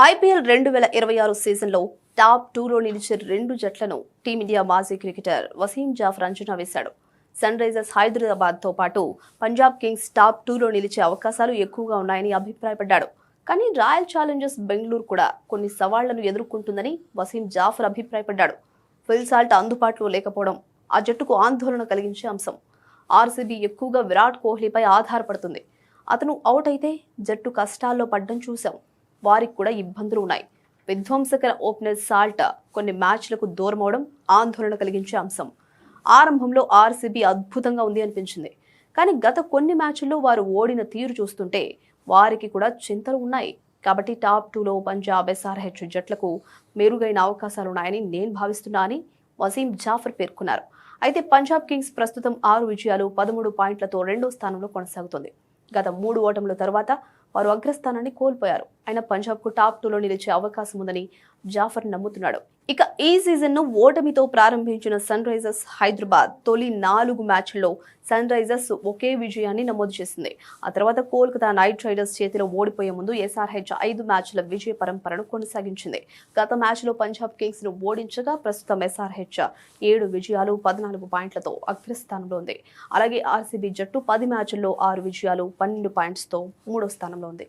IPL 2026 సీజన్లో top 2లో నిలిచే రెండు జట్లను టీమిండియా మాజీ క్రికెటర్ వసీం జాఫర్ అంచనా వేశాడు. సన్ రైజర్స్ హైదరాబాద్తో పాటు పంజాబ్ కింగ్స్ టాప్ 2లో నిలిచే అవకాశాలు ఎక్కువగా ఉన్నాయని అభిప్రాయపడ్డాడు. కానీ రాయల్ ఛాలెంజర్స్ బెంగళూరు కూడా కొన్ని సవాళ్లను ఎదుర్కొంటుందని వసీం జాఫర్ అభిప్రాయపడ్డాడు. ఫిల్ సాల్ట్ అందుబాటులో లేకపోవడం ఆ జట్టుకు ఆందోళన కలిగించే అంశం. ఆర్సీబీ ఎక్కువగా విరాట్ కోహ్లీపై ఆధారపడుతుంది. అతను అవుట్ అయితే జట్టు కష్టాల్లో పడ్డం చూశాం. వారికి కూడా ఇబ్బందులు ఉన్నాయి. విధ్వంసకర ఓపెనర్ సాల్ట్ కొన్ని మ్యాచ్లకు దూరమవడం ఆందోళన కలిగించే అంశం. ఆరంభంలో ఆర్సీబీ అద్భుతంగా ఉంది అనిపించింది. కానీ గత కొన్ని మ్యాచ్ల్లో వారు ఓడిన తీరు చూస్తుంటే వారికి కూడా చింతలు ఉన్నాయి. కాబట్టి టాప్ 2లో పంజాబ్, ఎస్ఆర్హెచ్ జట్లకు మెరుగైన అవకాశాలున్నాయని నేను భావిస్తున్నా అని వసీం జాఫర్ పేర్కొన్నారు. అయితే పంజాబ్ కింగ్స్ ప్రస్తుతం 6 విజయాలు 13 పాయింట్లతో రెండో స్థానంలో కొనసాగుతుంది. గత 3 ఓటముల తర్వాత వారు అగ్రస్థానాన్ని కోల్పోయారు. అయినా పంజాబ్కు టాప్ 2లో నిలిచే అవకాశం ఉందని జాఫర్ నమ్ముతున్నాడు. ఇక ఈ సీజన్ను ఓటమితో ప్రారంభించిన సన్ రైజర్స్ హైదరాబాద్ తొలి 4 మ్యాచ్ల్లో సన్ రైజర్స్ ఒకే విజయాన్ని నమోదు చేసింది. ఆ తర్వాత కోల్కతా నైట్ రైడర్స్ చేతిలో ఓడిపోయే ముందు ఎస్ఆర్హెచ్ 5 మ్యాచ్ల విజయ పరంపరను కొనసాగించింది. గత మ్యాచ్లో పంజాబ్ కింగ్స్ ను ఓడించగా ప్రస్తుతం ఎస్ఆర్హెచ్ 7 విజయాలు 14 పాయింట్లతో అగ్రస్థానంలో ఉంది. అలాగే ఆర్సీబీ జట్టు 10 మ్యాచ్ల్లో 6 విజయాలు 12 పాయింట్స్తో 3వ స్థానంలో ఉంది.